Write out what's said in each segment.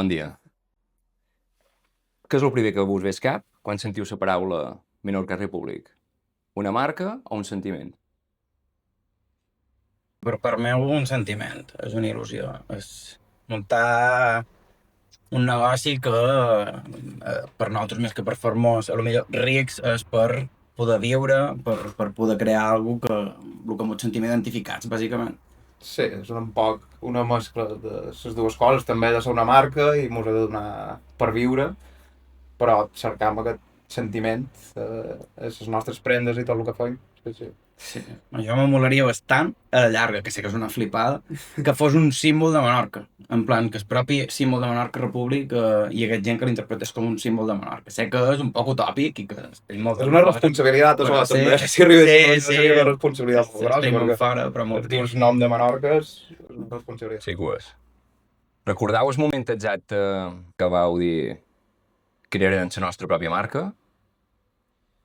Bon dia. Què és el primer que vos ve al cap quan sentiu la paraula Menorca Republic? Una marca o un sentiment? Per meu un sentiment, és una il·lusió. És muntar un negoci que per nosaltres més que per fer-nos a lo millor rics és per poder viure, per poder crear alguna que el que ens sentim identificats, bàsicament. Sí, és un poc una mescla de les dues coses, també de ser una marca i mos ha de donar per viure, però cercam aquest sentiment a les nostres prendes i tot el que feim. Sí. Sí, jo me molaria bastant, a la llarga, que sé que és una flipada, que fos un símbol de Menorca. En plan, que el propi símbol de Menorca Repúblic hi hagués gent que l'interpretés com un símbol de Menorca. Sé que és un poc utòpic i que tenim molta... És una responsabilitat, però això, també. Si arribés sí, seria una responsabilitat molt grossa, estic molt perquè fora, però molt els dius nom de Menorca és una responsabilitat. Sí que ho és. Recordeu el moment exacte que vau dir crearem la nostra pròpia marca?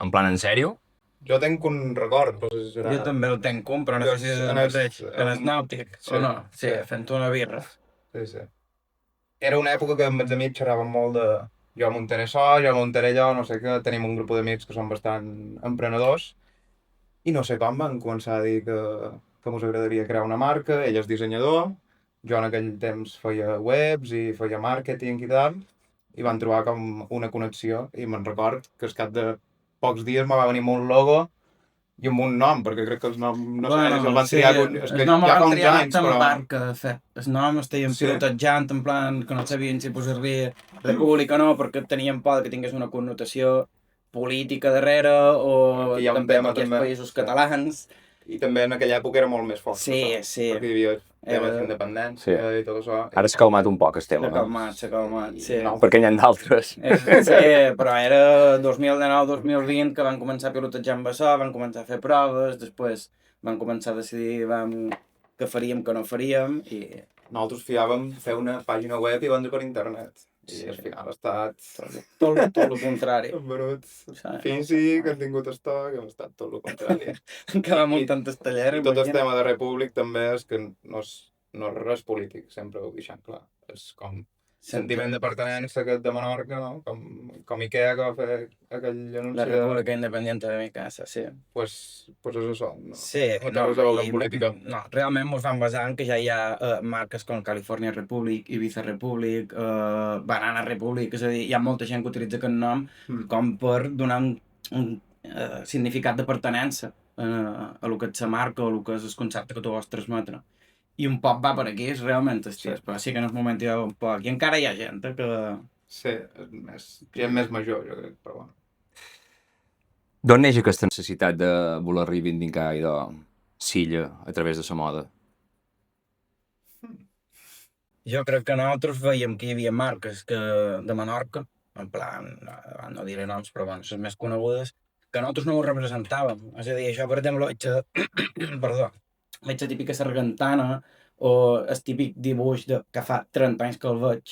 En plan, en sèrio? Jo tenc un record, doncs serà... Jo també el tenc un, però no sé si és el mateix. En el nàutic, o no? Sí, fent una birra. Sí. Era una època que amb els amics xerràvem molt de jo muntaré això, jo muntaré allò, no sé què, tenim un grup d'amics que són bastant emprenedors i no sé com van començar a dir que ens agradaria crear una marca, ell és dissenyador, jo en aquell temps feia webs i feia màrqueting i tal, i van trobar com una connexió i me'n record que al cap de pocs dies me va venir amb un logo i amb un nom, perquè crec que el nom, no sé, el van triar... És que ja fa uns anys, però... Marca, de fet. El nom estaven pilotejant, en plan, que no sabien si posar-li República o no, perquè tenien por que tingués una connotació política darrere, o també per aquests països catalans. I també en aquella època era molt més fort. Sí. Perquè hi havia temes d'independència i tot això. Ara s'ha calmat un poc el tema. S'ha calmat, sí. No, perquè n'hi ha d'altres. Sí, però era 2019-2020 que van començar a pilotejar amb això, van començar a fer proves, després van començar a decidir què faríem, què no faríem, i... Nosaltres fiàvem fer una pàgina web i vendre per internet. I al final ha estat... Tot el contrari. Hem venut fins i que hem tingut estoc, hem estat tot el contrari. Encara muntant el taller. I tot el tema de Repúblic també és que no és res polític, sempre ho deixem clar. És com sentiment de pertinença aquest de Menorca, no? Com Ikea que va fer aquell anunci. La República Independiente de mi casa, sí. Pues és això, no? Sí, no té res a veure amb política. No, realment ens vam basar en que ja hi ha marques com California Republic, Ibiza Republic, Banana Republic, és a dir, hi ha molta gent que utilitza aquest nom com per donar un significat de pertinença a lo que és la marca o a lo que és el concepte que tu vols transmetre. I un poc va per aquí, és realment estic, però sí que en el moment hi ha un poc. I encara hi ha gent que... Sí, gent més major, jo crec, però bueno. D'on neix aquesta necessitat de voler reivindicar i de Silla a través de la moda? Jo crec que nosaltres veiem que hi havia marques de Menorca, en plan, no diré noms, però bueno, les més conegudes, que nosaltres no ho representàvem. És a dir, això, per exemple, perdó, veig la típica sargantana o el típic dibuix que fa 30 anys que el veig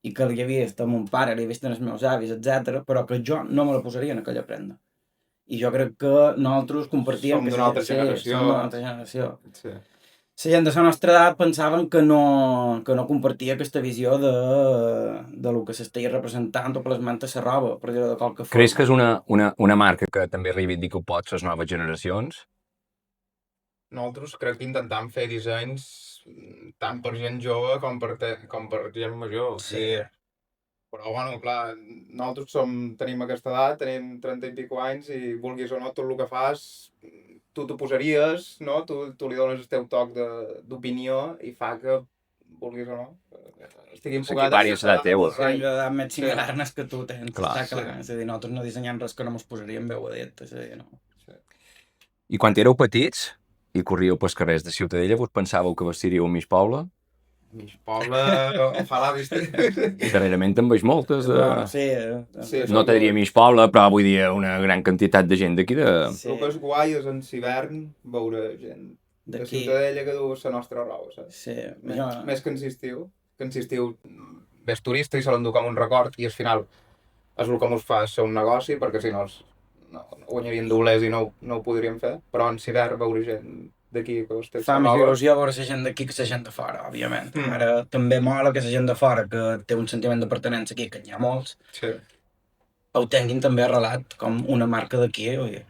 i que l'hi havia vist a mon pare, l'he vist als meus avis, etc, però que jo no me la posaria en aquella prenda. I jo crec que nosaltres compartíem... Som d'una altra generació. Som d'una altra generació. Sí. La gent de la nostra edat pensaven que no compartia aquesta visió de lo que s'estia representant o plasmant a la roba, per dir-ho de qualque forma. Creus que és una marca que també reivindica un poc les noves generacions? Nosaltres crec que intentem fer dissenys tant per gent jove com per gent major. Sí. Però, bueno, clar, nosaltres tenim aquesta edat, tenim 30 i pico anys i vulguis o no, tot el que fas, tu t'ho posaries, no? Tu li dones el teu toc d'opinió i fa que, vulguis o no, estigui enfocat... L'equipari és l'edat teva. Sí, l'edat més similar que tu tens. Clar. Està clar. És a dir, nosaltres no dissenyem res que no mos posaríem bé dit, és a dir, no. Sí. I quan éreu petits i corríeu pels carrers de Ciutadella, vos pensàveu que vestiríeu Miss Poble? Miss Poble fa la vista. I darrerament en veig moltes de... Sí, no te diria Miss Poble, però vull dir una gran quantitat de gent d'aquí de... Sí. El que és guai és en l'hivern veure gent de Ciutadella que du la nostra roba, saps? Sí. Més que en l'estiu. Que en l'estiu ves turista i se l'endú com un record i al final és el que ens fa ser un negoci, perquè si no guanyarien doblers i no ho podríem fer, però en l'hivern veure gent d'aquí que us té Fa més nova. il·lusió veure la gent d'aquí que la gent de fora, òbviament. Ara també mola que la gent de fora, que té un sentiment de pertinença aquí, que n'hi ha molts, Sí. ho tinguin també arrelat com una marca d'aquí, oi?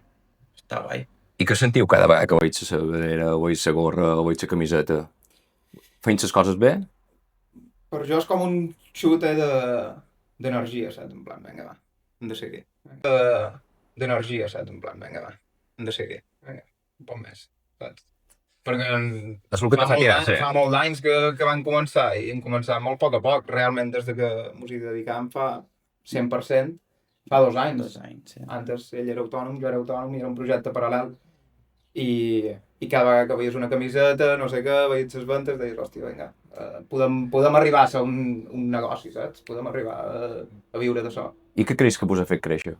Està guai. I què sentiu cada vegada que veig la sudadera, o veig la gorra, o veig la camiseta? Feint les coses bé? Per jo és com un xute d'energia, saps? En plan, vinga, va, hem de seguir. D'energia, saps? En plan, vinga, va, hem de seguir. Vinga, un poc més, saps? Perquè És el que te fa tirar, sí. fa molts anys que van començar i hem començat molt a poc. Realment, des de que ens hi dedicam fa 100%, fa 2 anys. 2 anys, sí. Antes ell era autònom, jo era autònom i era un projecte paral·lel. I cada vegada que veies una camiseta, no sé què, veies les ventes, deies, hòstia, vinga, podem arribar a ser un negoci, saps? Podem arribar a viure d'això. I què creus que vos ha fet créixer?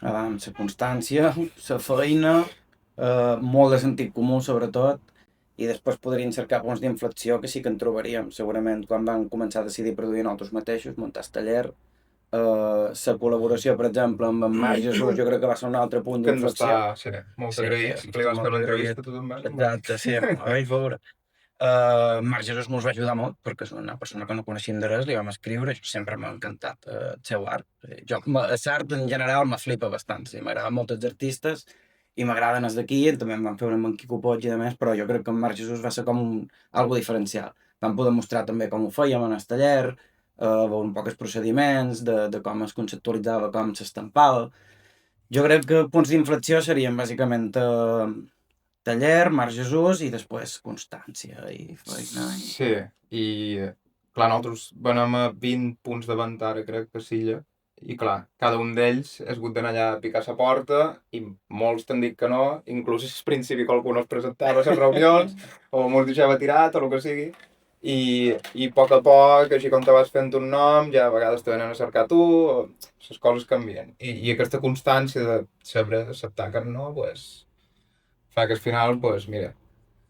Amb la constància, la feina, molt de sentit comú, sobretot, i després podrien cercar punts d'inflexió que sí que en trobaríem. Segurament, quan van començar a decidir produir nosaltres mateixos, muntar el taller, la col·laboració, per exemple, amb en Marc Jesús, jo crec que va ser un altre punt Que ens d'inflexió. està, sí, molt agraïts. Li vas fer l'entrevista, tu també. Exacte, sí, a veure. Marc Jesús mos va ajudar molt, perquè és una persona que no coneixíem de res, li vam escriure, i sempre m'ha encantat el seu art. Jo, l'art en general me flipa bastant, sí, m'agraden molts els artistes, i m'agraden els d'aquí, també em van fer amb en Quico Poig i de més, però jo crec que en Marc Jesús va ser com algo diferencial. Vam poder mostrar també com ho fèiem en el taller, un poc els procediments, de com es conceptualitzava, com s'estampava. Jo crec que punts d'inflexió serien bàsicament taller, Marc Jesús i després constància i feina. Sí, i clar, nosaltres venim a 20 punts de venda ara, crec que Silla, i clar, cada un d'ells has hagut d'anar allà a picar la porta i molts t'han dit que no, inclús al principi qualcú no es presentava a les reunions o mos deixava tirat o el que sigui. I a poc, així com te vas fent un nom, ja a vegades te venen a cercar tu, les coses canvien. I aquesta constància de saber acceptar que no, pues, fa que al final, pues, mira,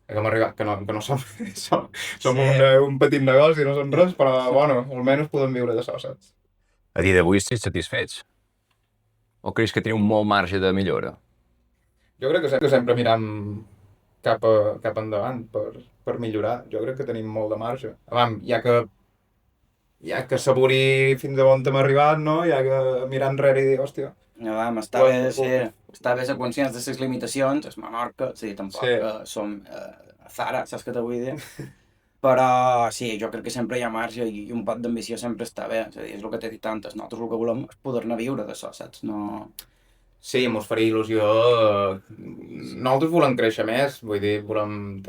que hem arribat, que no som, som Sí. un petit negoci, no som res, però, bueno, almenys podem viure d'això, saps? A dia d'avui estic satisfets? O creus que teniu molt marge de millora? Jo crec que sempre miram cap endavant per millorar. Jo crec que tenim molt de marge. Avam, hi ha que saborir fins a on hem arribat, no? Hi ha que mirar enrere i dir, hòstia. Està bé, sí, està bé ser conscients de les limitacions, és Menorca, sí, tampoc som Zara, saps què t'ho vull dir? Però sí, jo crec que sempre hi ha marge i un pot d'ambició sempre està bé, és a dir, és el que t'he dit antes, nosaltres el que volem és poder-ne viure d'això, saps? No... Sí, mos faria il·lusió. Nosaltres volem créixer més, vull dir, volem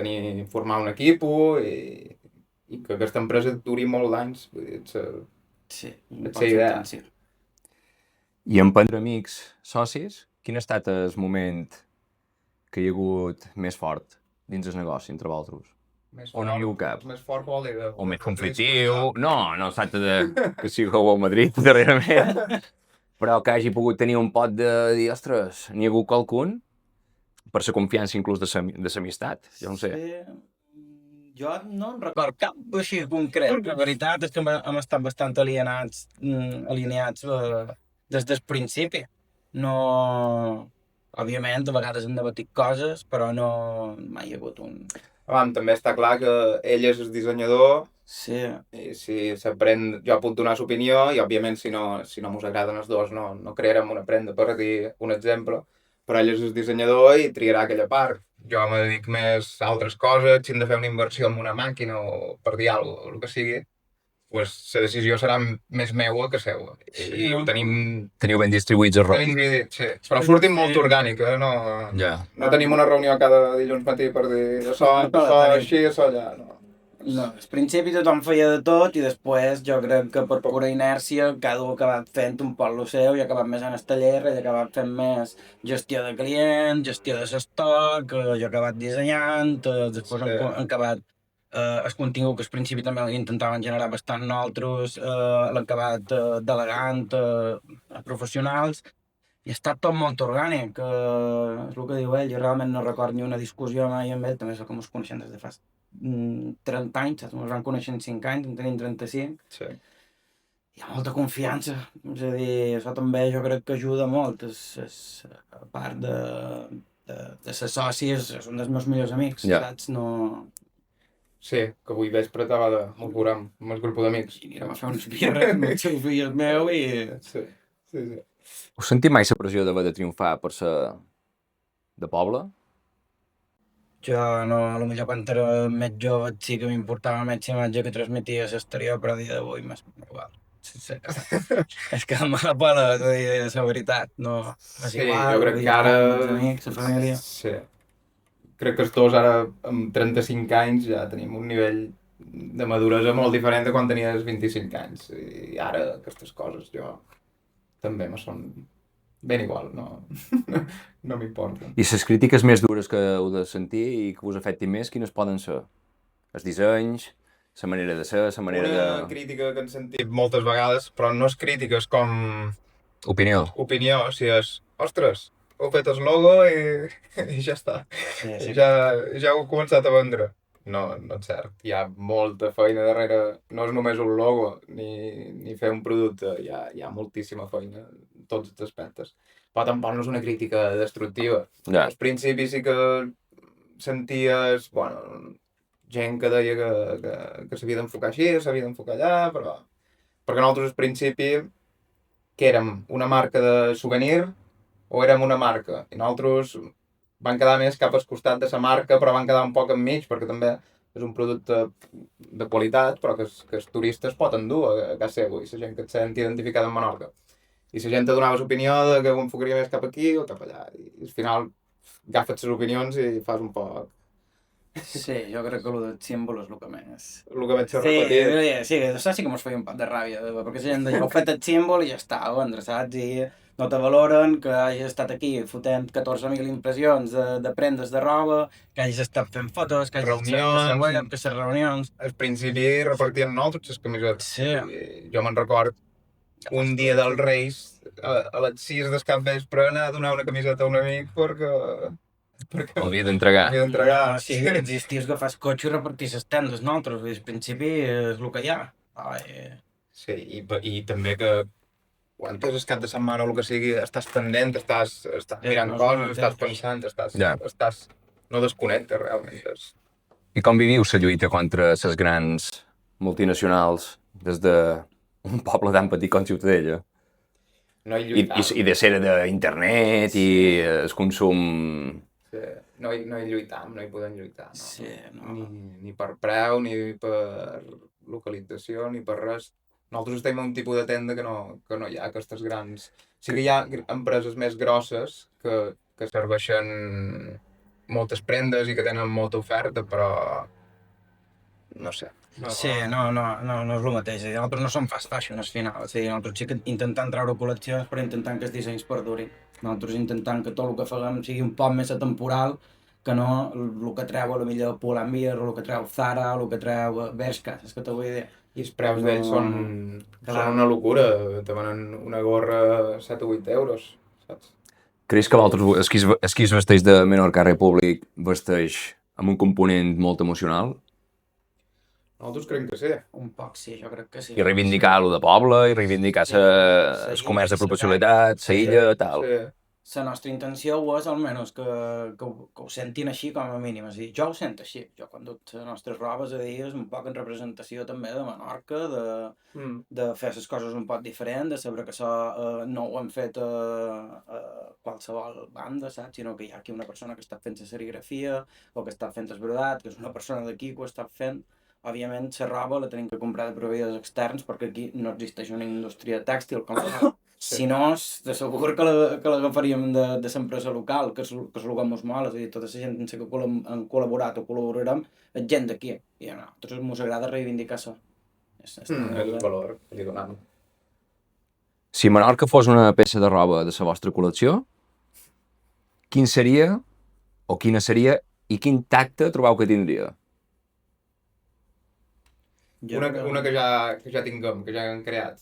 formar un equip i que aquesta empresa duri molt d'anys. Vull dir, Sí, la idea. I en prendre amics, socis, quin ha estat el moment que hi ha hagut més fort dins el negoci entre vosaltres? O no hi ha hagut cap? Més fort vol dir... O més conflictiu? No es tracta de que sigueu al Madrid darrerament, però que hagi pogut tenir un pot de dir, ostres, n'hi ha hagut qualcun? Per la confiança inclús de l'amistat, jo no sé. Sí, jo no en record cap així concret. La veritat és que hem estat bastant alineats des del principi. No... Òbviament, a vegades hem debatit coses, però no mai hi ha hagut un... També està clar que ell és el dissenyador. Sí. I si s'aprèn, jo puc donar l'opinió i, òbviament, si no mos agraden els dos, no crearem una prenda, per dir un exemple. Però ell és el dissenyador i triarà aquella part. Jo me dedic més a altres coses, si hem de fer una inversió en una màquina o per dir alguna cosa, el que sigui, pues, la decisió serà més meua que seua. I ho tenim... Teniu ben distribuïts els rols. Tenim dividit, sí. Però sortim molt orgànic, no... Ja. No tenim una reunió cada dilluns matí per dir això així, això allà, no. No, al principi tothom feia de tot i després jo crec que per pura inèrcia cada un ha acabat fent un poc el seu i ha acabat més en el taller, ell ha acabat fent més gestió de client, gestió de l'estoc, jo he acabat dissenyant, després han acabat el contingut que al principi també intentaven generar bastant nosaltres, l'han acabat delegant a professionals i ha estat tot molt orgànic, és el que diu ell, jo realment no record ni una discussió mai amb ell, també és com ens coneixem des de fa 30 anys, saps? Ens vam conèixer en 5 anys, en tenim 35. Sí. Hi ha molta confiança, és a dir, això també jo crec que ajuda molt, és a part de ser socis, és un dels meus millors amics, Ja. saps? No... Sí, que avui vespre estava mos veurem amb el grup d'amics. I anirem a fer uns birres amb el seu fill i el meu i... Sí, sí, sí. Us sentiu mai la pressió d'haver de triomfar per ser de poble? Jo no, potser quan era més jove sí que m'importava més la imatge que transmetia l'exterior, però a dia d'avui m'és igual. És que me la pela, t'ho dic, la veritat, no... És Sí, igual, jo crec que ja ara... els amics, la família... Sí. Crec que els dos ara, amb 35 anys, ja tenim un nivell de maduresa molt diferent de quan tenies 25 anys. I ara aquestes coses jo també me són ben igual, no, no m'importen. I les crítiques més dures que heu de sentir i que us afectin més, quines poden ser? Els dissenys, la manera de ser, la manera Una de... crítica que hem sentit moltes vegades, però no és crítica, és com Opinió. opinió, o sigui, és, ostres, heu fet el logo i, i ja està. Sí, sí. Ja heu començat a vendre. No, no és cert. Hi ha molta feina darrere. No és només un logo ni fer un producte. Hi ha moltíssima feina en tots els aspectes. Però tampoc no és una crítica destructiva. Ja. Al principi sí que senties, bueno, gent que deia que s'havia d'enfocar així, s'havia d'enfocar allà, però... Perquè nosaltres al principi que érem una marca de souvenir o érem una marca. I nosaltres van quedar més cap al costat de la marca, però van quedar un poc enmig, perquè també és un producte de qualitat, però que els turistes pot endur a casa seva, i la gent que et sent identificada amb Menorca. I la gent te donava l'opinió de que ho enfocaria més cap aquí o cap allà. I al final agafes les opinions i fas un poc Sí, jo crec que el del símbol és el que més... el que vaig Sí, repetir. sí, això sí que mos feia un poc de ràbia, perquè la gent deia, heu fet el símbol i ja està, ho vendre, saps? I no te valoren que hagis estat aquí fotent 14.000 impressions de prendes de roba, que hagis estat fent fotos, que hagis Reunions. estat web, que les reunions... Al principi repartien nosaltres les camisetes. Sí. I jo me'n record un dia dels Reis, a les 6 del capvespre, anar a donar una camiseta a un amic perquè Havia d'entregar. havia d'entregar. No, sí, existís que fas cotxe i repartís les tendes, nosaltres, al principi és el que hi ha. Ai, Sí, i també que quan és el cap de setmana o el que sigui, estàs pendent, estàs mirant no és coses, el estàs mateix. pensant, Ja. no desconnectes realment. I com viviu la lluita contra les grans multinacionals des d'un poble tan petit com Ciutadella? No hi I lluitam. de ser d'internet i el consum... Sí. No hi lluitam, no hi podem lluitar. No. Sí, no. Ni per preu, ni per localització, ni per res. Nosaltres estem en un tipus de tenda que no hi ha aquestes grans... Sí que hi ha empreses més grosses que serveixen moltes prendes i que tenen molta oferta, però... No sé. Sí, no és el mateix. Nosaltres no som fast fashion al final. O sigui, nosaltres sí que intentem treure col·leccions però intentant que els dissenys perdurin. Nosaltres intentem que tot el que fem sigui un poc més atemporal que no el que treu a la millor Pull&Bear o el que treu Zara o el que treu Bershka, és que t'ho vull dir. I els preus No. d'ells són una locura. Te venen una gorra 7 o 8 euros, saps? Creus que vosaltres, el qui es vesteix de Menorca Republic vesteix amb un component molt emocional? Nosaltres creiem que sí. Un poc sí, jo crec que sí. I reivindicar lo de poble, i reivindicar Sí. el comerç de proporcionalitat, la illa, tal. Sí. La nostra intenció ho és almenys que ho sentin així com a mínim. És a dir, jo ho sento així. Jo quan duc les nostres robes a dir és un poc en representació també de Menorca, de fer les coses un poc diferent, de saber que això no ho han fet a qualsevol banda, saps? Sinó que hi ha aquí una persona que està fent la serigrafia o que està fent el brodat, que és una persona d'aquí que ho està fent. Òbviament, la roba la tenim que comprar de proveïdors externs perquè aquí no existeix una indústria tèxtil com la Si no, de segur que l'agafaríem de l'empresa local, que és el que mos mola, és a dir, tota la gent que han col·laborat o col·laborarem és gent d'aquí, i a nosaltres ens agrada reivindicar això. És el valor que li donem. Si Menorca fos una peça de roba de la vostra col·lecció, quin seria, o quina seria, i quin tacte trobeu que tindria? Una que ja tinguem, que ja hem creat.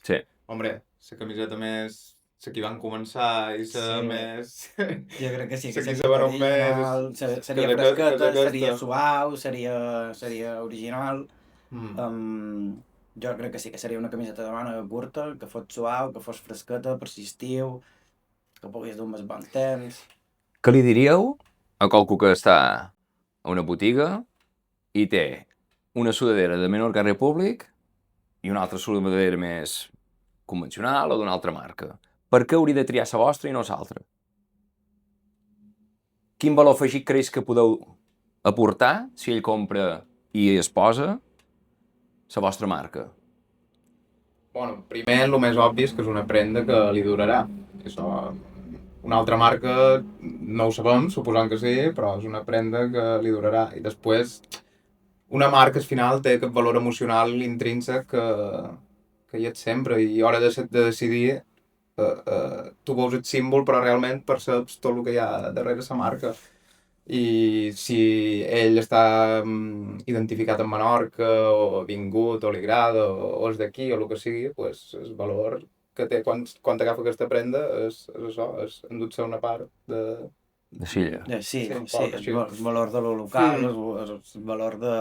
Sí. Hombre, la camiseta més... La que van començar i la més... Jo crec que sí, que la que seria venut més... seria que de- fresqueta, que d'aquesta. seria suau, seria original. Jo crec que sí que seria una camiseta de màniga curta, que fos suau, que fos fresqueta, persistiu, que puguis dur més bon temps. Què li diríeu a qualcú que està a una botiga i té una sudadera de Menorca Republic i una altra sudadera més convencional o d'una altra marca? Per què hauria de triar la vostra i no l'altra? Quin valor afegit creus que podeu aportar si ell compra i es posa la vostra marca? Bueno, primer, el més obvi és que és una prenda que li durarà. Això, una altra marca no ho sabem, suposant que sí, però és una prenda que li durarà. I després, una marca al final té aquest valor emocional intrínsec que hi és sempre i a hora de decidir tu veus el símbol però realment perceps tot el que hi ha darrere la marca. I si ell està identificat amb Menorca o vingut o li agrada o és d'aquí o el que sigui, pues, el valor que té quan t'agafa aquesta prenda és això, és endur-se una part de... De silla. Sí, Sí, un sí, poc el així. valor de lo local, el valor de...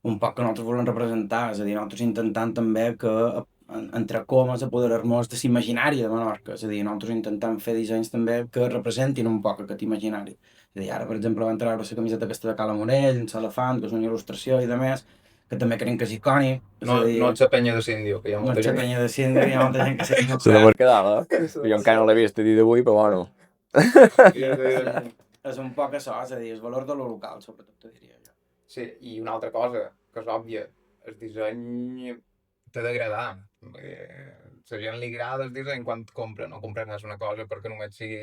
Un poc que nosaltres volem representar, és a dir, nosaltres intentant també que, entre comes, apoderar-nos de l'imaginari de Menorca, és a dir, nosaltres intentant fer dissenys també que representin un poc aquest imaginari. És a dir, ara, per exemple, van treure la camiseta aquesta de Cala Morell, amb l'elefant, que és una il·lustració i de més, que també creiem que és icònic. No, no ets a penya de Síndio, que hi ha no molta ets a gent. penya de Síndia, hi ha molta gent que s'hi ha Se de Mercadal, eh? Jo encara no l'he vist a dir d'avui, però bueno. És un poc això, és a dir, el valor de lo local, sobretot, te diria jo. Sí, i una altra cosa, que és òbvia, el disseny t'ha d'agradar. La gent li agrada el disseny quan compra. No compraràs una cosa perquè només sigui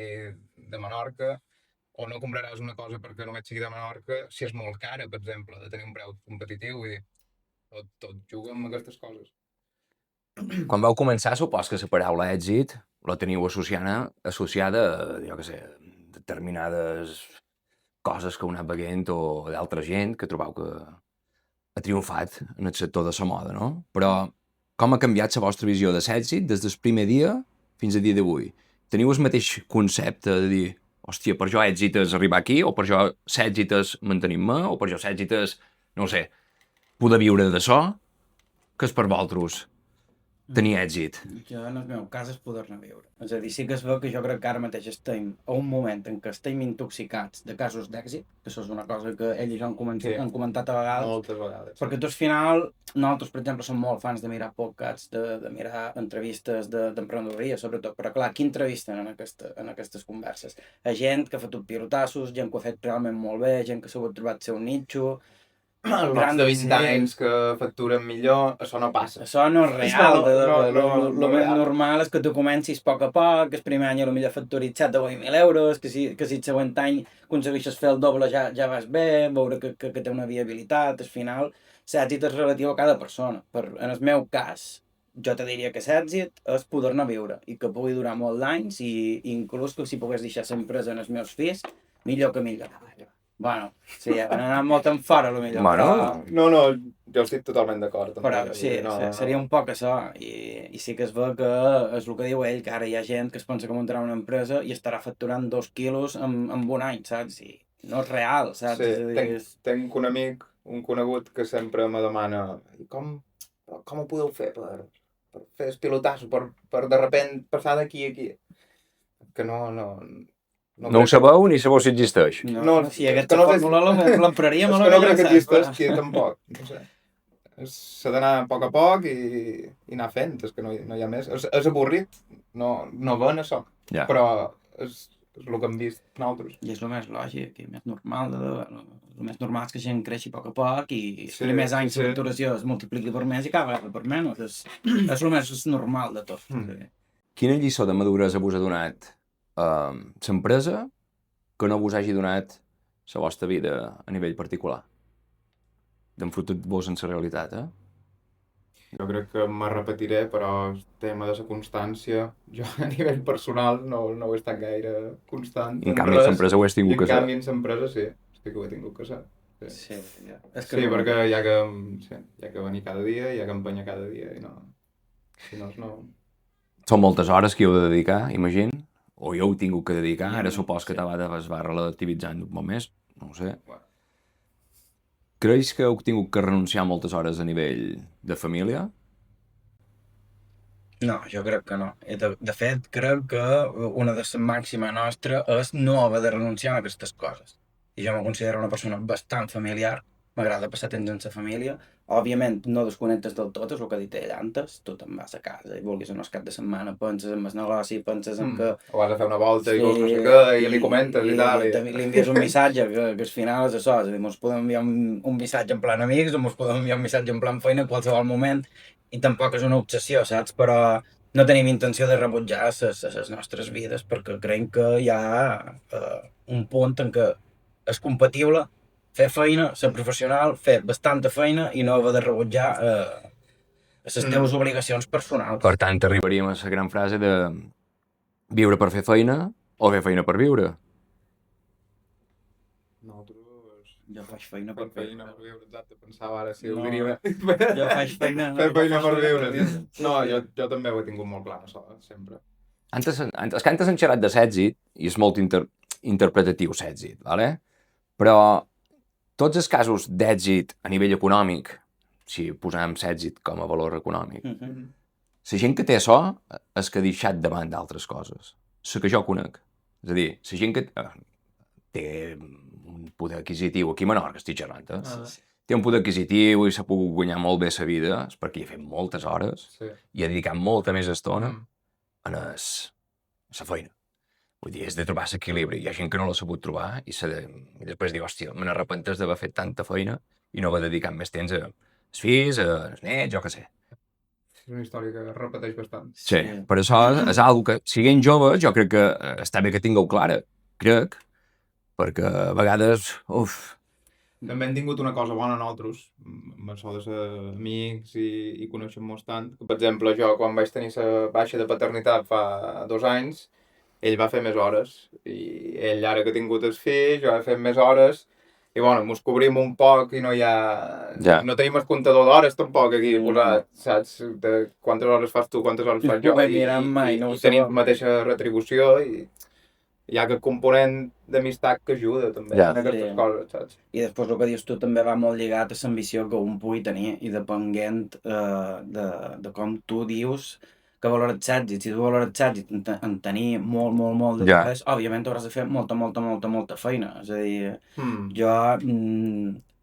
de Menorca, o no compraràs una cosa perquè només sigui de Menorca si és molt cara, per exemple, de tenir un preu competitiu. Vull dir, tot juga amb aquestes coses. Quan vau començar, supos que la paraula èxit la teniu associada a, jo què sé, determinades coses que heu anat veient o d'altra gent que trobeu que ha triomfat en el sector de la moda, no? Però com ha canviat la vostra visió de l'èxit des del primer dia fins a dia d'avui? Teniu el mateix concepte de dir, hòstia, per jo èxit és arribar aquí, o per jo l'èxit és mantenir-me, o per jo l'èxit és, no ho sé, poder viure d'això? Què és per vosaltres tenir èxit? Jo, en el meu cas, és poder-ne viure. És a dir, sí que es veu que jo crec que ara mateix estem a un moment en què estem intoxicats de casos d'èxit, que això és una cosa que ells ja han comentat a vegades, Moltes vegades. perquè tu al final, nosaltres, per exemple, som molt fans de mirar podcasts, de mirar entrevistes d'emprenedoria, sobretot, però clar, qui entrevisten en aquestes converses? A gent que ha fet pilotassos, gent que ho ha fet realment molt bé, gent que s'ha trobat el seu nitxo, Grans de 20 anys que facturen millor, això no passa. això no és real. No Lo més real. normal és que tu comencis a poc a poc, que el primer any potser facturis 7 o 8.000 euros, que si el següent any aconsegueixes fer el doble ja vas bé, veure que té una viabilitat. Al final, l'èxit és relatiu a cada persona. En el meu cas, jo te diria que l'èxit és poder-ne viure i que pugui durar molts anys i inclús que si pogués deixar l'empresa en els meus fills, millor que millor. Bueno, sí, han anat molt en fora, potser. Bueno, No, jo estic totalment d'acord. Però sí, seria un poc això, i sí que es veu que és el que diu ell, que ara hi ha gent que es pensa que muntarà una empresa i estarà facturant 2 quilos en un any, saps? I no és real, saps? Sí, tenc un amic, un conegut, que sempre me demana com ho podeu fer per fer el pilotasso, per de repent passar d'aquí a aquí? Que no ho sabeu ni sabeu si existeix. No, si aquesta fórmula l'empraríem a la és que no crec que saps? existeix aquí tampoc, no sé. S'ha d'anar a poc i anar fent, és que no hi ha més. És avorrit, no ven això, Ja. però és el que hem vist nosaltres. I és el més lògic i més normal. El més normal és que la gent creixi a poc i els Sí, primers anys sí. la facturació es multipliqui per més i cada vegada per menys. És el més normal de tot. Quina lliçó de maduresa vos ha donat l'empresa que no vos hagi donat la vostra vida a nivell particular? D'enfrontar-vos en la realitat, Jo crec que me repetiré, però el tema de la constància, jo a nivell personal no ho he estat gaire constant. I en canvi, en l'empresa ho has tingut que ser. ser. En canvi, en l'empresa sí que ho he tingut que ser. Sí, ja. Sí, perquè hi ha que venir cada dia, hi ha que empenyar cada dia, i no... Si no, Són moltes hores que hi heu de dedicar, imagino, o hi heu tingut que dedicar, ara supos que es va relativitzant un poc més, no ho sé. Creus que heu tingut que renunciar a moltes hores a nivell de família? No, jo crec que no. De fet, crec que una de les màximes nostres és no haver de renunciar a aquestes coses. I jo me considero una persona bastant familiar, m'agrada passar temps amb la família. Òbviament, no desconnectes del tot, és el que ha dit ell antes. Tu te'n vas a casa i vulguis anar el cap de setmana, penses en el negoci, penses en que... O vas a fer una volta i Sí, dius no sé què, i li comentes i tal. també li envies un missatge que al final és això, és a dir, ens podem enviar un missatge en plan amics o ens podem enviar un missatge en plan feina a qualsevol moment i tampoc és una obsessió, saps? Però no tenim intenció de rebutjar les nostres vides perquè creiem que hi ha un punt en què és compatible fer feina, ser professional, fer bastanta feina i no haver de rebutjar les teves obligacions personals. Per tant, arribaríem a la gran frase de viure per fer feina o fer feina per viure. Nosaltres... Jo faig feina Fer feina per viure, exacte, pensava ara si ho No, diria. jo faig feina... Fer feina per viure. No, jo també ho he tingut molt clar, això, sempre. És que antes han xerrat de l'èxit i és molt interpretatiu l'èxit, ¿vale? Però tots els casos d'èxit a nivell econòmic, si posem l'èxit com a valor econòmic, la gent que té això és que ha deixat davant d'altres coses. La que jo conec. És a dir, la gent que té un poder adquisitiu, aquí a Menorca estic xerrant, té un poder adquisitiu i s'ha pogut guanyar molt bé la vida, és perquè hi ha fet moltes hores Sí. i ha dedicat molta més estona a la feina. Vull dir, és de trobar l'equilibri. Hi ha gent que no l'ha sabut trobar i després diu, hòstia, me n'arrepentes d'haver fet tanta feina i no haver dedicat més temps als fills, als nets, jo què sé. És una història que es repeteix bastant. Sí, per això és algo que, siguent joves, jo crec que està bé que tingueu clara, crec, perquè a vegades, També hem tingut una cosa bona nosaltres, amb això de ser amics i conèixer-nos tant. Que, per exemple, jo quan vaig tenir la baixa de paternitat fa 2 anys, ell va fer més hores. I ell ara que ha tingut els fills, jo he fet més hores. I bueno, mos cobrim un poc i no hi ha... Ja. No tenim el comptador d'hores tampoc aquí posat, saps? De quantes hores fas tu, quantes hores faig jo. Ho mirem mai, no ho i tenim sabem. mateixa retribució i hi ha aquest component d'amistat que ajuda també Ja. en aquestes Sí. coses, saps? I després el que dius tu també va molt lligat a l'ambició que un pugui tenir i depenent de com tu dius que valores l'èxit. Si tu valores l'èxit en tenir molt de Ja. diners, òbviament hauràs de fer molta feina. És a dir, jo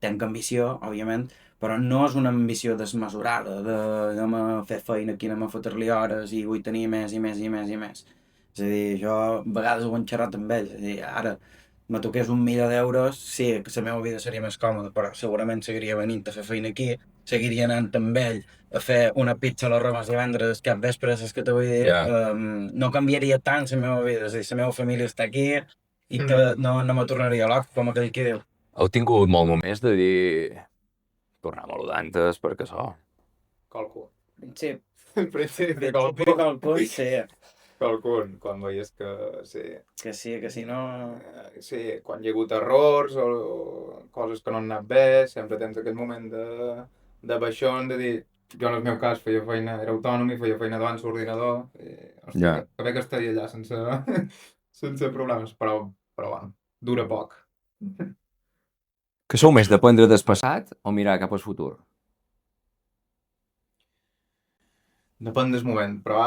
tenc ambició, òbviament, però no és una ambició desmesurada de anem a fer feina aquí, anem a fotre-li hores i vull tenir més i més i més i més. És a dir, jo a vegades ho he xerrat amb ells, és a dir, ara me toqués 1.000.000 d'euros, sí, que la meva vida seria més còmoda, però segurament seguiria venint a fer feina aquí, seguiria anant amb ell a fer una pizza a les Romes divendres cap vespre, saps què te vull dir? Ja. No canviaria tant la meva vida, és a dir, la meva família està aquí i que no me tornaria loc, com aquell que diu. heu tingut molt moments de dir tornar a l'Odantes perquè això. Qualcun. Sí, En principi, de qualcun. qualcun, sí, Qualcun, quan veies que sí. que si no... Sí, quan hi ha hagut errors o coses que no han anat bé, sempre tens aquell moment de baixón, de dir, jo en el meu cas feia feina, era autònom i feia feina davant l'ordinador, i hòstia, Ja. que bé que estaria allà sense, sense problemes, però bueno, dura poc. Que sou més d'aprendre del passat o mirar cap al futur? Depèn del moment, però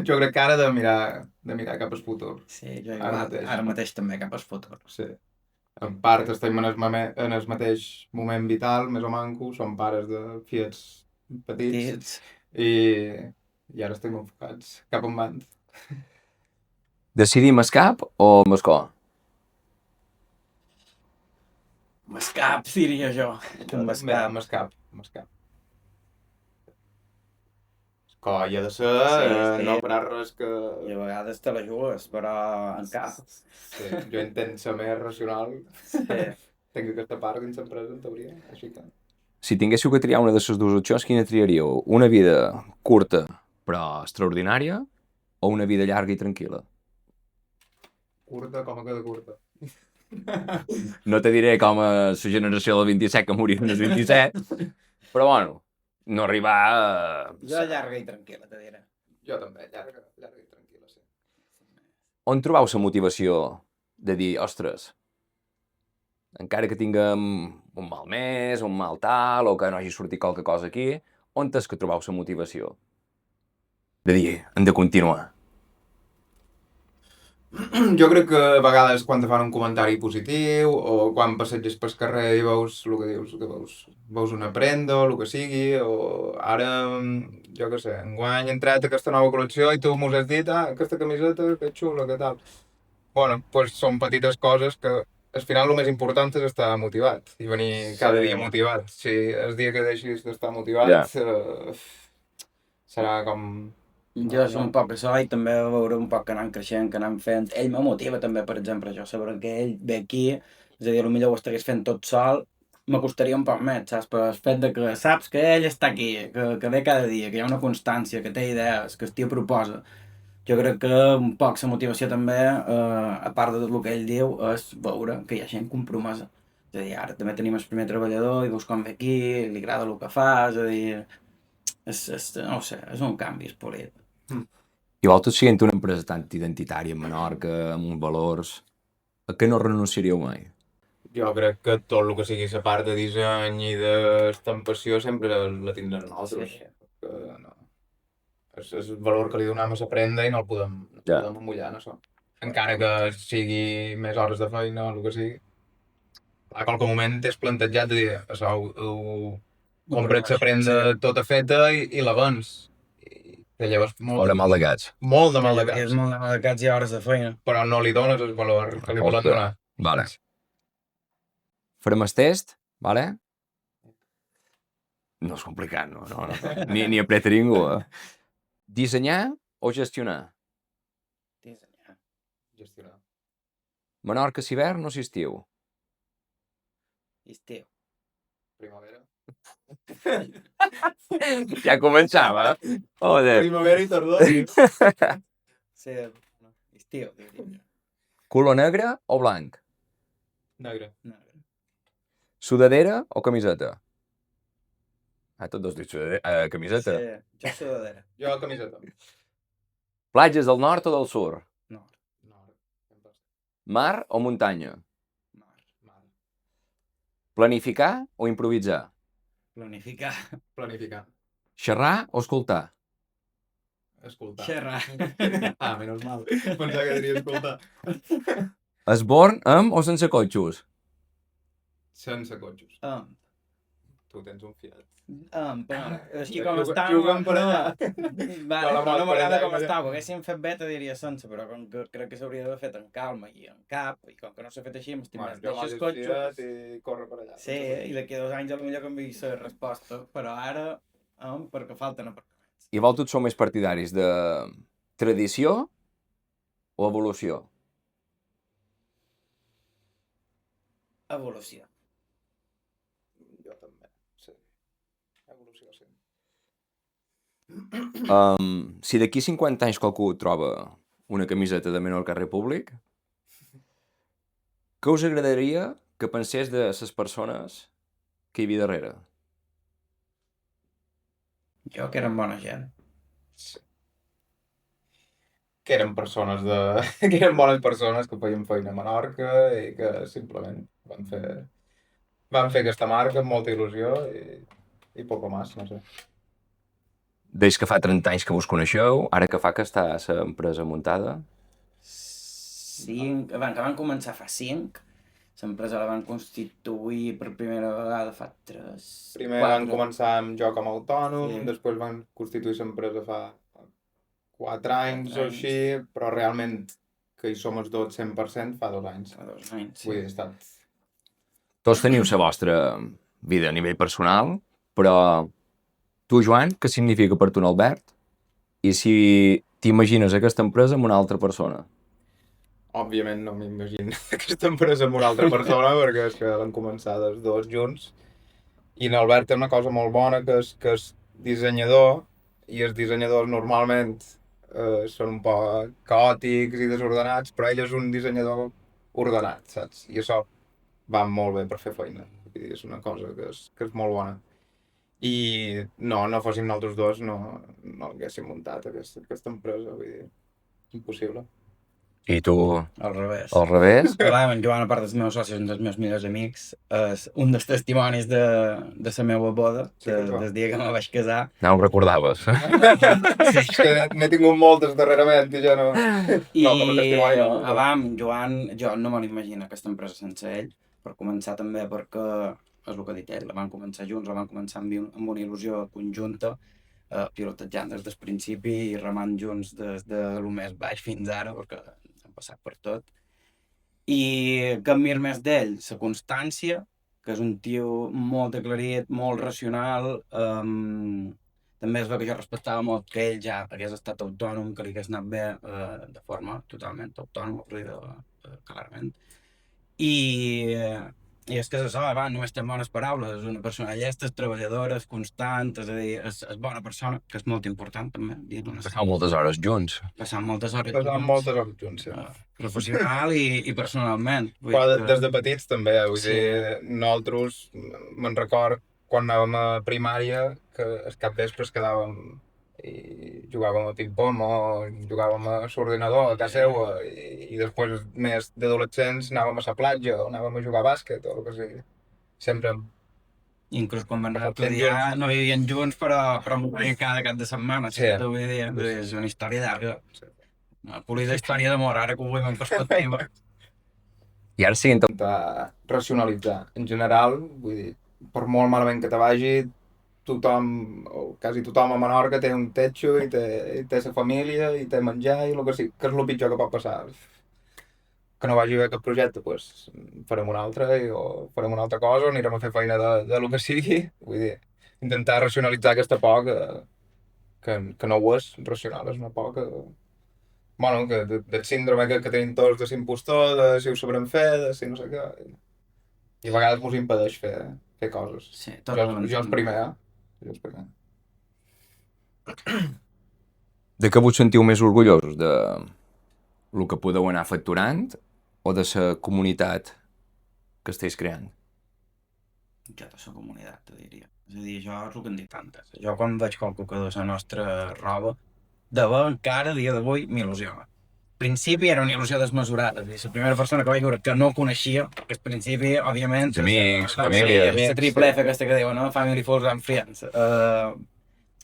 jo crec que ara de mirar cap al futur. Sí, jo Ara mateix. ara mateix també cap al futur. Sí. En part estem en el mateix moment vital, més o manco, som pares de fills petits i ara estem enfocats cap endavant. Decidim el cap o el cor? Mascap, diria jo. Un mascap. Amb el cap. Cor hi ha de ser, Sí. no parar res que... I a vegades te la jugues, però en cap. Sí, jo intent ser més racional. Sí. Tinc aquesta part dins l'empresa, en teoria, així que... Si tinguéssiu que triar una de les dues opcions, quina triaríeu? Una vida curta però extraordinària o una vida llarga i tranquil·la? Curta com a queda curta. No te diré com a la generació del 27 que morirà als 27, però bueno, no arribar a... Jo llarga i tranquil·la, te diré. Jo també, llarga i tranquil·la, sí. On trobeu la motivació de dir, ostres, encara que tinguem un mal mes, un mal tal, o que no hagi sortit qualque cosa aquí, on és que trobeu la motivació? De dir, hem de continuar. Jo crec que a vegades quan te fan un comentari positiu o quan passeges pel carrer i veus el que dius, veus una prenda o el que sigui, o ara, jo què sé, enguany he entrat aquesta nova col·lecció i tu mos has dit, aquesta camiseta, que xula, que tal. Bueno, pues són petites coses que al final el més important és estar motivat i venir cada dia motivat. Si el dia que deixis d'estar motivat, serà com... Jo és un poc això i també veure un poc que anem creixent, que anem fent... Ell me motiva també, per exemple, jo saber que ell ve aquí, és a dir, potser ho estigués fent tot sol, me costaria un poc més, saps? Però el fet de que saps que ell està aquí, que ve cada dia, que hi ha una constància, que té idees, que el tio proposa, jo crec que un poc la motivació també, a part de tot el que ell diu, és veure que hi ha gent compromesa. És a dir, ara també tenim el primer treballador i veus com ve aquí, li agrada el que fa, és a dir, no ho sé, és un canvi, és polit. I vosaltres siguent una empresa tan identitària a Menorca, amb uns valors, a què no renunciaríeu mai? Jo crec que tot el que sigui la part de disseny i d'estampació sempre la tindrem nosaltres. Sí. Que no. És el valor que li donem a la prenda i no el podem emmullar en això. Encara que sigui més hores de feina o el que sigui. A qualque moment t'has plantejat de dir, això, compra't la prenda tota feta i la vens. I te lleves Fora mal de gats. molt de mal de És caps. molt de maldecaps i hores de feina. Però no li dones el valor que li volen donar. Vale. Farem el test, vale? No és complicat, no. Ni apreta ningú. Dissenyar o gestionar? Dissenyar. Gestionar. Menorca s'hivern o s'estiu? Estiu. Primavera. Ja començava. Joder. Primavera i tardor. Sí, estiu, diria. Color negre o blanc? Negre. Sudadera o camiseta? Tots dos dius camiseta. Sí, jo sudadera. Jo camiseta. Platges del nord o del sud? Nord. Mar o muntanya? Mar. Planificar o improvisar? Planificar. Planificar. Xerrar o escoltar? Escoltar. Xerrar. Menys mal. Pensava que diria escoltar. Esborn amb o sense cotxos? Sense cotxos. Tu tens un Fiat. Però així com està... Jugant per allà. Vale, però no m'agrada com està. Ho haguéssim fet bé, te diria sense, però com que crec que s'hauria d'haver fet en calma i en cap, i com que no s'ha fet així, m'estic més deixes cotxos. I corre per allà. Sí, i d'aquí a 2 anys potser canviï la resposta, però ara, perquè falten aparcaments. I vosaltres sou més partidaris de tradició o evolució? Evolució. Jo també, sí. Evolució, sí. Si d'aquí 50 anys qualcú troba una camiseta de Menorca Republic, què us agradaria que pensés de les persones que hi havia darrere? Jo que eren bona gent. Sí. Que eren persones que eren bones persones que feien feina a Menorca i que simplement van fer aquesta marca amb molta il·lusió i poc més, no sé. Des que fa 30 anys que vos coneixeu, ara que fa que està l'empresa muntada? 5, que van començar fa 5, l'empresa la van constituir per primera vegada fa 3... Primer van començar amb jo com a autònom, Sí. després van constituir l'empresa fa 4 anys o així, però realment que hi som els dos 100% fa 2 anys. Fa 2 anys, Vull sí. dir, he estat... Tots teniu la vostra vida a nivell personal, però tu, Joan, què significa per tu en Albert? I si t'imagines aquesta empresa amb una altra persona? Òbviament no m'imagino aquesta empresa amb una altra persona perquè és que l'han començat els dos junts i en Albert té una cosa molt bona que és dissenyador i els dissenyadors normalment són un poc caòtics i desordenats, però ell és un dissenyador ordenat, saps? I això va molt bé per fer feina. Vull dir, és una cosa que és molt bona. I no fóssim nosaltres dos, no haguéssim muntat aquesta empresa, vull dir, impossible. I tu, Al revés. al revés? Clar, en Joan, a part dels meus socis, un dels meus millors amics, és un dels testimonis de la meva boda, Sí, clar. del dia que me vaig casar. No ho recordaves. És que n'he tingut moltes darrerament i ja no... I No, com a testimoni no. Jo no me l'imagino aquesta empresa sense ell, per començar també perquè, és el que ha dit ell, la van començar junts, la van començar amb una il·lusió conjunta, pilotejant des del principi i remant junts des de lo més baix fins ara, perquè han passat per tot. I què admir més d'ell? La constància, que és un tio molt aclarit, molt racional. També es veu que jo respectava molt que ell ja hagués estat autònom, que li hagués anat bé de forma totalment autònoma, per dir clarament. I és que és això, només té bones paraules, és una persona llesta, és treballadora, és constant, és a dir, és bona persona, que és molt important també, dir-ho. Passau moltes hores junts. Passant moltes hores Passàvem moltes hores junts, sí. Professional i personalment. Però des de petits també, vull Sí. dir, nosaltres, me'n record, quan anàvem a primària, que els cap vespres quedàvem i jugàvem a ping-pong o jugàvem a l'ordinador a casa seva i després més d'adolescents anàvem a la platja o anàvem a jugar a bàsquet o el que sigui. Sempre Inclús quan van anar a Passat temps estudiar junts. no vivien junts, però m'ho veien cada cap de setmana. Sí. T'ho vull dir, és una història llarga. Sí. Una polida història d'amor, ara que ho veiem en perspectiva. I ara siguin intentar racionalitzar. En general, vull dir, per molt malament que te vagi, tothom, o quasi tothom a Menorca té un techo i té sa família i té menjar i el que sigui, que és el pitjor que pot passar. Que no vagi bé aquest projecte, doncs farem un altre o farem una altra cosa o anirem a fer feina de lo que sigui. Vull dir, intentar racionalitzar aquesta por que no ho és racional, és una por que... Bueno, del síndrome que tenim tots de l'impostor, de si ho sabrem fer, de si no sé què. I a vegades mos impedeix fer coses. Sí, Jo el primer, Jo el primer. De què vos sentiu més orgullosos? De el que podeu anar facturant o de la comunitat que esteu creant? Jo de la comunitat, te diria. És a dir, jo és el que en dic tantes. Jo quan veig qualcú que du la nostra roba, de veure encara a dia d'avui m'il·lusiona. Al principi era una il·lusió desmesurada. És a dir, la primera persona que vaig veure que no coneixia, que al principi, òbviament... Els amics, família. família. La triple F aquesta que diuen, no? Family, Fools and Friends.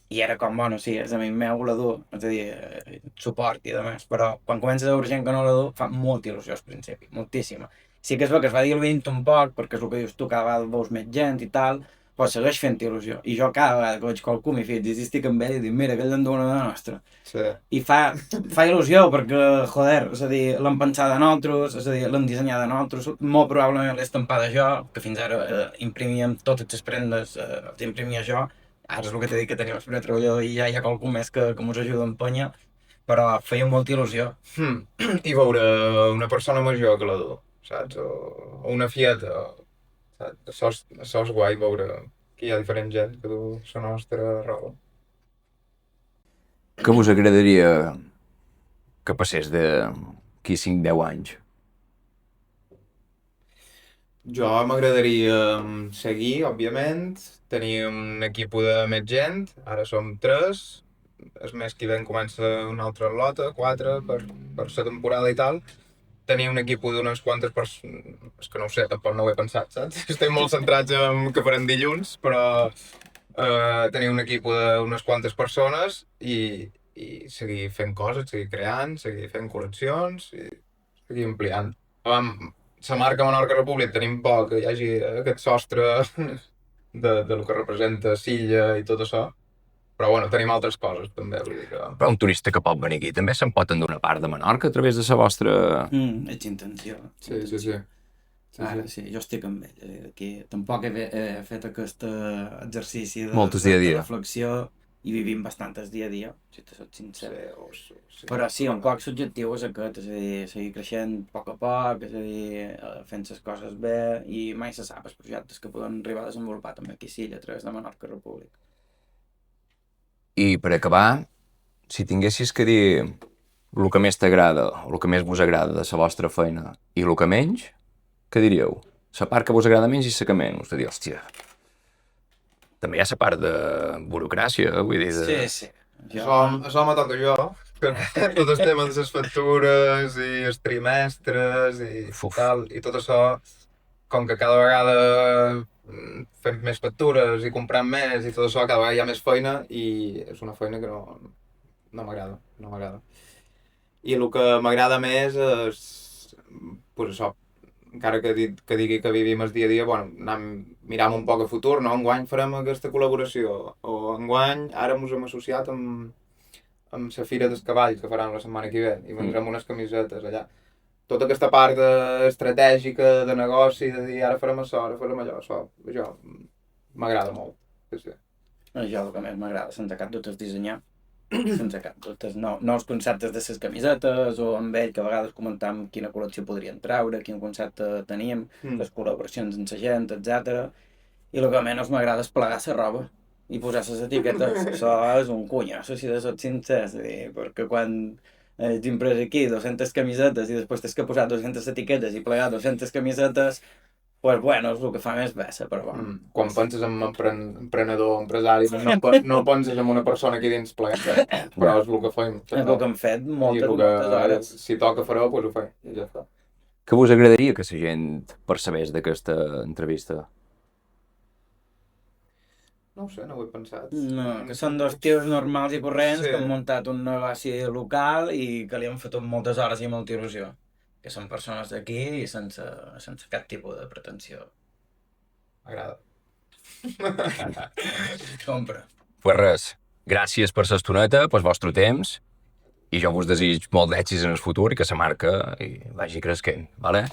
I era com, bueno, sí, és amic meu, la du, és a dir, suport i demés, però quan comences a veure gent que no la du, fa molta il·lusió al principi, moltíssima. Sí que és bo que es va diluint un poc, perquè és el que dius tu, cada vegada veus més gent i tal, però segueix fent il·lusió. I jo cada vegada que veig qualcú m'hi fico, i estic amb ell i dic, mira, aquell l'endú una de la nostra. Sí. I fa il·lusió perquè, joder, és a dir, l'hem pensat de nosaltres, és a dir, l'hem dissenyat de nosaltres, molt probablement l'he estampat jo, que fins ara imprimíem totes les prendes, les imprimia jo. Ara és el que t'he dit que tenim el primer treballador i ja hi ha qualcú més que mos ajuda a empènyer, però feia molta il·lusió. I veure una persona major que la du, saps? O una fieta, saps? Això és guai veure que hi ha diferent gent que du la nostra roba. Què vos agradaria que passés d'aquí 5-10 anys? Jo m'agradaria seguir, òbviament, tenir un equip de més gent, ara som 3, és més que ben comença una altra lota, 4, per la temporada i tal. Tenir un equip d'unes quantes persones, és que no ho sé, tampoc no ho he pensat, saps? Estem molt centrats en què farem dilluns, però tenir un equip d'unes quantes persones i seguir fent coses, seguir creant, seguir fent col·leccions i seguir ampliant. La marca Menorca Republic tenim por que hi hagi aquest sostre del que representa Silla i tot això, però bueno, tenim altres coses també, vull dir que... Però un turista que pot venir aquí també se'n pot endur una part de Menorca a través de la vostra... Ets intenció. Sí. Ara sí, jo estic amb ell. Aquí tampoc he fet aquest exercici Moltes dia a dia. de reflexió i vivim bastantes dia a dia, si te soc sincer. Sí. Però sí, un poc subjectiu és aquest, és a dir, seguir creixent a poc, és a dir, fent les coses bé i mai se sap els projectes que poden arribar a desenvolupar també aquí a Silla a través de Menorca Republic. I per acabar, si tinguessis que dir el que més t'agrada o el que més vos agrada de la vostra feina i el que menys, què diríeu? La part que vos agrada menys i la que menys. De dir, hòstia, també hi ha la part de burocràcia, vull dir... Sí. Això me toca jo, Tot el tema de les factures i els trimestres i tal, i tot això, com que cada vegada fem més factures i comprem més i tot això, cada vegada hi ha més feina i és una feina que no m'agrada, no m'agrada. I el que m'agrada més és, pues això, encara que digui que vivim el dia a dia, bueno, miram un poc a futur, no? Enguany farem aquesta col·laboració, o enguany ara ens hem associat amb la Fira dels Cavalls que faran la setmana que ve i vendrem unes camisetes allà. Tota aquesta part estratègica de negoci, de dir ara farem això, ara farem allò, això m'agrada molt. Sí. Jo el que més m'agrada, sense cap dubte, és dissenyar. Sense cap dubte. No els conceptes de les camisetes o amb ell, que a vegades comentàvem quina col·lecció podrien treure, quin concepte teníem, les col·laboracions amb la gent, etc. I el que menys m'agrada és plegar la roba i posar les etiquetes. Això és un cunyasso, si de ser sincers, perquè quan t'imprès aquí 200 camisetes i després tens que posar 200 etiquetes i plegar 200 camisetes, pues bueno, és el que fa més bessa, però bueno. Quan penses en emprenedor, empresari, no penses en una persona aquí dins plegant, però és el que fem. És el que hem fet moltes hores. Si toca fer-ho, doncs ho fem, i ja està. Què vos agradaria que la gent percebés d'aquesta entrevista? No ho sé, no ho he pensat. No, que són dos tios normals i corrents que han muntat un negoci local i que li han fet moltes hores i molta il·lusió. Que són persones d'aquí i sense cap tipus de pretensió. M'agrada. Compra. Pues res, gràcies per l'estoneta, pel vostre temps, i jo vos desig molt d'èxits en el futur i que la marca vagi cresquent, vale?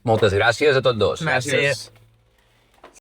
Moltes gràcies a tots dos. Gràcies.